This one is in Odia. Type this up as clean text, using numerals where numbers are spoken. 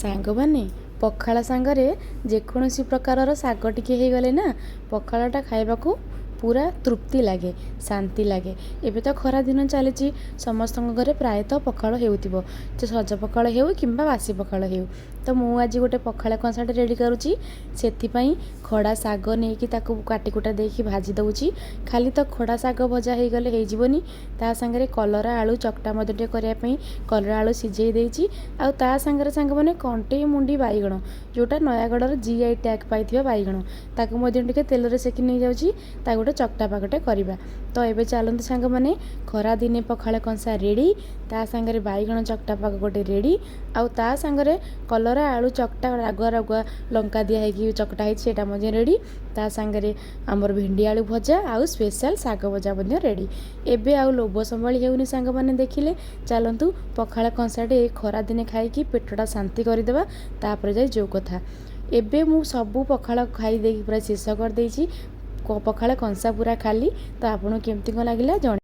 ସାଙ୍ଗମାନେ ପଖାଳ ସାଙ୍ଗରେ ଯେକୌଣସି ପ୍ରକାରର ଶାଗ ଟିକେ ହେଇଗଲେ ନା ପଖାଳଟା ଖାଇବାକୁ ପୁରା ତୃପ୍ତି ଲାଗେ, ଶାନ୍ତି ଲାଗେ। ଏବେ ତ ଖରା ଦିନ ଚାଲିଛି, ସମସ୍ତଙ୍କ ଘରେ ପ୍ରାୟତଃ ପଖାଳ ହେଉଥିବ, ଯେ ସଜ ପଖାଳ ହେଉ କିମ୍ବା ବାସି ପଖାଳ ହେଉ। ତ ମୁଁ ଆଜି ଗୋଟେ ପଖାଳ କଂସାଟେ ରେଡ଼ି କରୁଛି। ସେଥିପାଇଁ ଖଡ଼ା ଶାଗ ନେଇକି ତାକୁ କାଟିକୁଟା ଦେଇକି ଭାଜି ଦେଉଛି। ଖାଲି ତ ଖଡ଼ା ଶାଗ ଭଜା ହେଇଗଲେ ହେଇଯିବନି, ତା ସାଙ୍ଗରେ କଲରା ଆଳୁ ଚକଟା ମଧ୍ୟ ଟିକେ କରିବା ପାଇଁ କଲରା ଆଳୁ ସିଝେଇ ଦେଇଛି। ଆଉ ତା ସାଙ୍ଗରେ ସାଙ୍ଗମାନେ କଣ୍ଟେଇ ମୁଣ୍ଡି ବାଇଗଣ, ଯେଉଁଟା ନୟାଗଡ଼ର GI ଟ୍ୟାଗ୍ ପାଇଥିବା ବାଇଗଣ, ତାକୁ ମଧ୍ୟ ଟିକେ ତେଲରେ ସେକି ନେଇଯାଉଛି। ତାକୁ ଗୋଟେ ଚକଟା ପାଗଟେ କରିବା। ତ ଏବେ ଚାଲନ୍ତୁ ସାଙ୍ଗମାନେ, ଖରା ଦିନେ ପଖାଳ କଂସା ରେଡ଼ି, ତା ସାଙ୍ଗରେ ବାଇଗଣ ଚକଟା ପାଗ ଗୋଟେ ରେଡ଼ି, ଆଉ ତା ସାଙ୍ଗରେ କଲରା ଆଳୁ ଚକଟା ରାଗୁଆ ରାଗୁଆ ଲଙ୍କା ଦିଆ ହେଇକି ଚକଟା ହେଇଛି ସେଇଟା ମଧ୍ୟ ରେଡ଼ି। ତା ସାଙ୍ଗରେ ଆମର ଭେଣ୍ଡି ଆଳୁ ଭଜା ଆଉ ସ୍ପେଶାଲ୍ ଶାଗ ଭଜା ମଧ୍ୟ ରେଡ଼ି। ଏବେ ଆଉ ଲୋଭ ସମ୍ଭାଳି ହେଉନି ସାଙ୍ଗମାନେ, ଦେଖିଲେ। ଚାଲନ୍ତୁ ପଖାଳ କଂସାଟେ ଏ ଖରାଦିନେ ଖାଇକି ପେଟଟା ଶାନ୍ତି କରିଦେବା, ତାପରେ ଯାଇ ଯେଉଁ କଥା। ଏବେ ମୁଁ ସବୁ ପଖାଳ ଖାଇ ଦେଇକି ପୁରା ଶେଷ କରିଦେଇଛି। ପଖାଳ କଂସା ପୁରା ଖାଲି। ତ ଆପଣଙ୍କୁ କେମିତି କ'ଣ ଲାଗିଲା ଜଣେ।